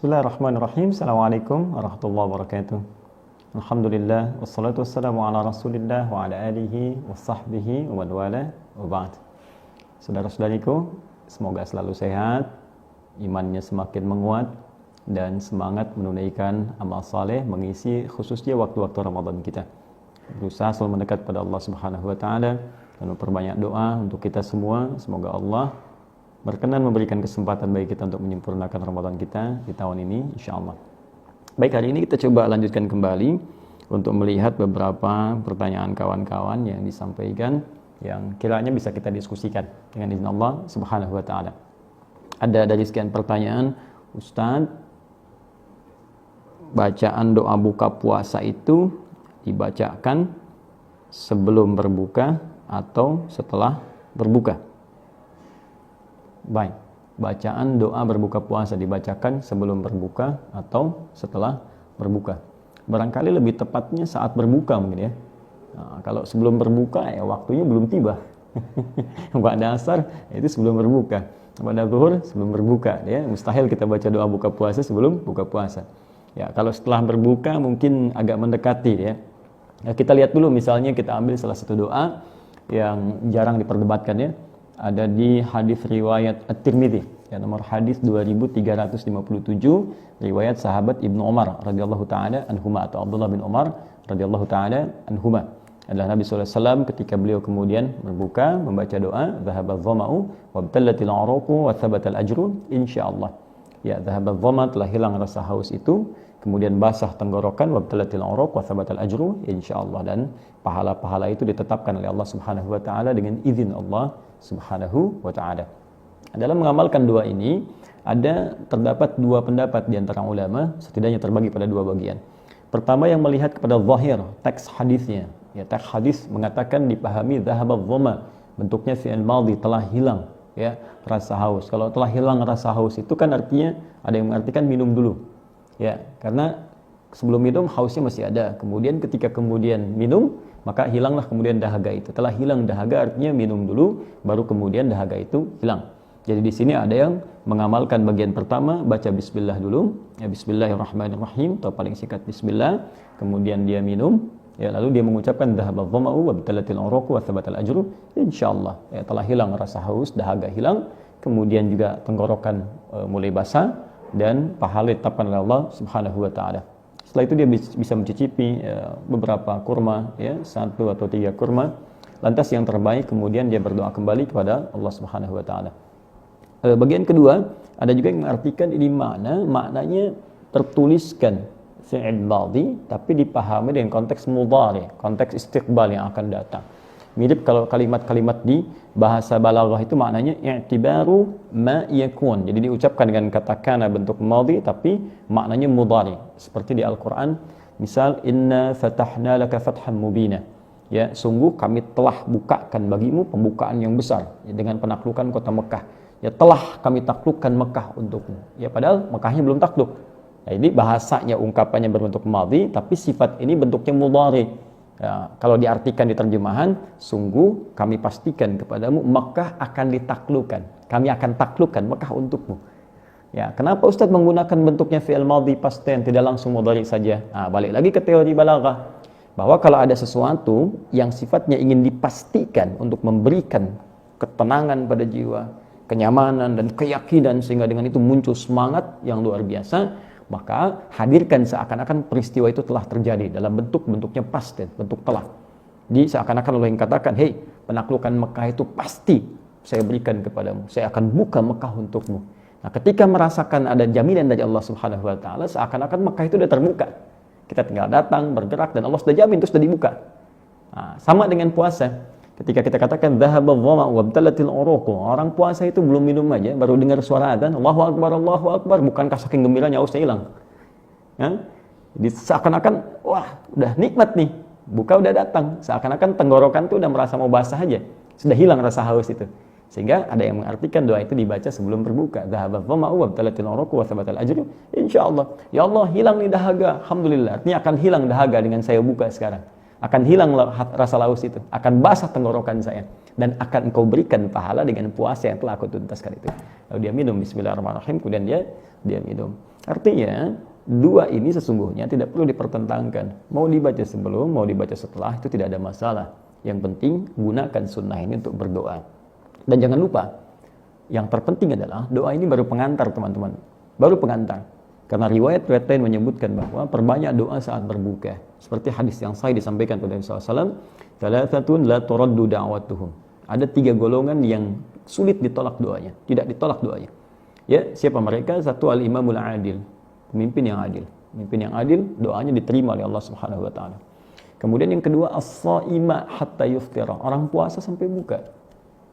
Bismillahirrahmanirrahim. Assalamualaikum warahmatullahi wabarakatuh. Alhamdulillah, wassalatu wassalamu ala rasulillah wa ala alihi wa sahbihi wa man wala wa ba'd. Saudara-saudariku, semoga selalu sehat, imannya semakin menguat, dan semangat menunaikan amal saleh mengisi khususnya waktu-waktu Ramadan kita. Berusaha selalu mendekat pada Allah Subhanahu wa taala dan memperbanyak doa untuk kita semua. Semoga Allah berkenan memberikan kesempatan bagi kita untuk menyempurnakan Ramadan kita di tahun ini, insyaallah. Baik, hari ini kita coba lanjutkan kembali untuk melihat beberapa pertanyaan kawan-kawan yang disampaikan yang kiranya bisa kita diskusikan dengan izin Allah Subhanahu wa taala. Ada dari sekian pertanyaan, Ustaz, bacaan doa buka puasa itu dibacakan sebelum berbuka atau setelah berbuka? Baik, bacaan doa berbuka puasa dibacakan sebelum berbuka atau setelah berbuka. Barangkali lebih tepatnya saat berbuka mungkin ya. Nah, kalau sebelum berbuka ya waktunya belum tiba. Pada asar itu sebelum berbuka. Pada zuhur sebelum berbuka ya. Mustahil kita baca doa buka puasa sebelum buka puasa. Ya, kalau setelah berbuka mungkin agak mendekati ya. Ya, kita lihat dulu misalnya kita ambil salah satu doa yang jarang diperdebatkan ya. Ada di hadis riwayat At-Tirmidzi ya, nomor hadis 2357, riwayat sahabat Ibnu Umar radhiyallahu taala anhuma atau Abdullah bin Umar radhiyallahu taala anhuma. Adalah Nabi sallallahu alaihi wasallam ketika beliau kemudian berbuka membaca doa dhahaba dhama'u wa btallatil 'uruqu wa thabatal ajru insyaallah. Ya, dhahaba dhama, telah hilang rasa haus itu, kemudian basah tenggorokan, wa btallatil 'uruq wa thabatal ajru insyaallah, dan pahala-pahala itu ditetapkan oleh Allah Subhanahu wa taala dengan izin Allah Subhanahu wa ta'ala. Dalam mengamalkan doa ini terdapat dua pendapat di antara ulama, setidaknya terbagi pada dua bagian. Pertama yang melihat kepada zahir teks hadisnya, ya, teks hadis mengatakan dipahami dhahaba dhama, bentuknya fi'il madhi, telah hilang ya rasa haus. Kalau telah hilang rasa haus itu kan artinya ada yang mengartikan minum dulu. Ya, karena sebelum minum hausnya masih ada. Kemudian ketika kemudian minum, maka hilanglah kemudian dahaga itu. Telah hilang dahaga artinya minum dulu, baru kemudian dahaga itu hilang. Jadi di sini ada yang mengamalkan bagian pertama, baca bismillah dulu, ya, bismillahirrahmanirrahim, atau paling singkat bismillah, kemudian dia minum, ya, lalu dia mengucapkan dhahaba dhama'u wa btallatil 'uruqu wa thabatal ajru insyaallah. Ya, telah hilang rasa haus, dahaga hilang, kemudian juga tenggorokan mulai basah, dan pahala ditetapkan oleh Allah Subhanahu wa taala. Setelah itu dia bisa mencicipi beberapa kurma, ya, 1 atau 3 kurma. Lantas yang terbaik kemudian dia berdoa kembali kepada Allah Subhanahu wa taala. Bagian kedua, ada juga yang mengartikan ini maknanya tertuliskan fi'il madhi tapi dipahami dengan konteks mudhari, konteks istiqbal yang akan datang. Mirip kalau kalimat-kalimat di bahasa balaghah itu maknanya i'tibaru ma yakun. Jadi diucapkan dengan kata kana bentuk madhi tapi maknanya mudhari. Seperti di Al-Qur'an, misal inna fatahna laka fathan mubina. Ya, sungguh kami telah bukakan bagimu pembukaan yang besar, ya, dengan penaklukan kota Mekah. Ya, telah kami taklukkan Mekah untukmu. Ya, padahal Mekahnya belum takluk. Nah, ini bahasanya ungkapannya berbentuk madhi tapi sifat ini bentuknya mudhari. Ya, kalau diartikan di terjemahan, sungguh kami pastikan kepadamu Mekah akan ditaklukkan. Kami akan taklukkan Mekah untukmu. Ya, kenapa Ustaz menggunakan bentuknya fi'il madhi past tense, tidak langsung mudhari saja? Nah, balik lagi ke teori balaghah, bahwa kalau ada sesuatu yang sifatnya ingin dipastikan untuk memberikan ketenangan pada jiwa, kenyamanan dan keyakinan sehingga dengan itu muncul semangat yang luar biasa, maka hadirkan seakan-akan peristiwa itu telah terjadi dalam bentuknya past tense, bentuk telah. Jadi seakan-akan Allah yang katakan, hei, penaklukan Mekah itu pasti saya berikan kepadamu, saya akan buka Mekah untukmu. Nah, ketika merasakan ada jaminan dari Allah Subhanahu wa taala, seakan-akan Mekah itu sudah terbuka. Kita tinggal datang, bergerak, dan Allah sudah jamin itu sudah dibuka. Nah, sama dengan puasa. Ketika kita katakan dhahaba dhama'u wa btallatil 'uruqu, orang puasa itu belum minum aja, baru dengar suara adzan, Allahu akbar, bukankah saking gembiranya hausnya hilang? Ya? Jadi seakan-akan wah, udah nikmat nih, buka udah datang, seakan-akan tenggorokan itu udah merasa mau basah aja, sudah hilang rasa haus itu. Sehingga ada yang mengartikan doa itu dibaca sebelum berbuka, dhahaba dhama'u wa btallatil 'uruqu wa thabatal ajru insyaallah. Ya Allah, hilang nih dahaga, alhamdulillah. Artinya akan hilang dahaga dengan saya buka sekarang. Akan hilang rasa laus itu, akan basah tenggorokan saya, dan akan engkau berikan pahala dengan puasa yang telah aku tuntaskan itu. Lalu dia minum bismillahirrahmanirrahim, kemudian dia minum. Artinya, dua ini sesungguhnya tidak perlu dipertentangkan. Mau dibaca sebelum, mau dibaca setelah, itu tidak ada masalah. Yang penting, gunakan sunnah ini untuk berdoa. Dan jangan lupa, yang terpenting adalah doa ini baru pengantar, teman-teman. Baru pengantar. Karena riwayat-riwayat lain menyebutkan bahwa perbanyak doa saat berbuka. Seperti hadis yang sahih disampaikan oleh Nabi SAW, "Thalathatun la turaddu da'watuhum." Ada 3 golongan yang sulit ditolak doanya, tidak ditolak doanya. Ya, siapa mereka? Satu, al-imamul adil, pemimpin yang adil. Pemimpin yang adil, doanya diterima oleh Allah Subhanahu wa taala. Kemudian yang kedua, as-shaima hatta yuftira, orang puasa sampai buka.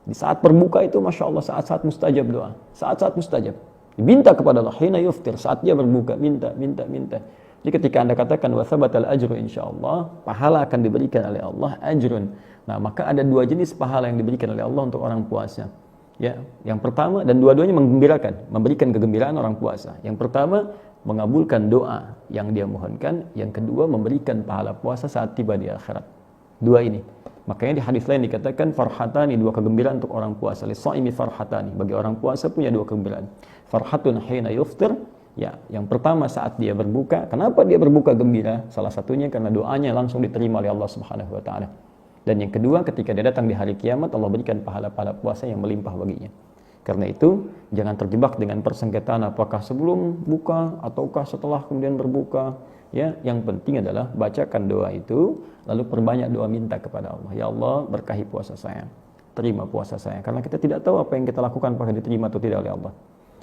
Di saat berbuka itu Masya Allah saat-saat mustajab doa, saat-saat mustajab. Minta kepada Allah, hina yuftir, saat dia berbuka, minta. Jadi ketika Anda katakan wa thabatal ajru insyaallah, pahala akan diberikan oleh Allah, ajrun. Nah, maka ada 2 jenis pahala yang diberikan oleh Allah untuk orang puasa. Ya, yang pertama, dan dua-duanya menggembirakan, memberikan kegembiraan orang puasa. Yang pertama, mengabulkan doa yang dia mohonkan, yang kedua memberikan pahala puasa saat tiba di akhirat. 2 ini. Makanya di hadis lain dikatakan farhatani, 2 kegembiraan untuk orang puasa. Lis-shaimi farhatani, bagi orang puasa punya 2 kegembiraan. Farhatun hina yuftir, ya, yang pertama saat dia berbuka. Kenapa dia berbuka gembira? Salah satunya karena doanya langsung diterima oleh Allah Subhanahu wa taala. Dan yang kedua, ketika dia datang di hari kiamat, Allah berikan pahala-pahala puasa yang melimpah baginya. Karena itu, jangan terjebak dengan persengketaan apakah sebelum buka ataukah setelah kemudian berbuka. Ya, yang penting adalah bacakan doa itu, lalu perbanyak doa minta kepada Allah. Ya Allah, berkahi puasa saya, terima puasa saya. Karena kita tidak tahu apa yang kita lakukan apakah diterima atau tidak oleh Allah.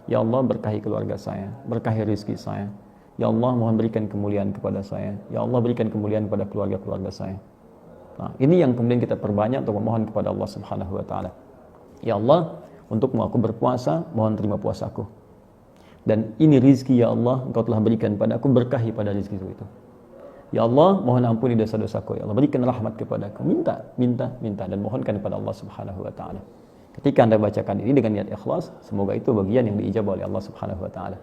Ya Allah, berkahi keluarga saya, berkahi rezeki saya. Ya Allah, mohon berikan kemuliaan kepada saya. Ya Allah, berikan kemuliaan kepada keluarga-keluarga saya. Nah, ini yang kemudian kita perbanyak untuk memohon kepada Allah Subhanahu wa taala. Ya Allah, untukmu aku berpuasa, mohon terima puasaku. Dan ini rizki ya Allah, Engkau telah berikan padaku, berkahi pada rizki itu. Ya Allah, mohon ampuni dosa-dosaku. Ya Allah, berikan rahmat kepadaku. Minta dan mohonkan kepada Allah Subhanahu wa taala. Ketika Anda bacakan ini dengan niat ikhlas, semoga itu bagian yang diijabah oleh Allah Subhanahu wa taala.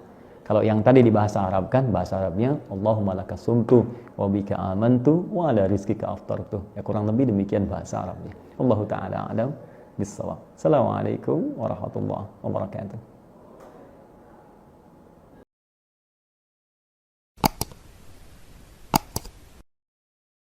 Kalau yang tadi di bahasa Arab kan, bahasa Arabnya Allahumma laka sumtu wa bika amantu wa ala rizqika aftartu. Ya, kurang lebih demikian bahasa Arabnya. Allahu taala a'lam bis-shawab. Assalamualaikum warahmatullahi wabarakatuh.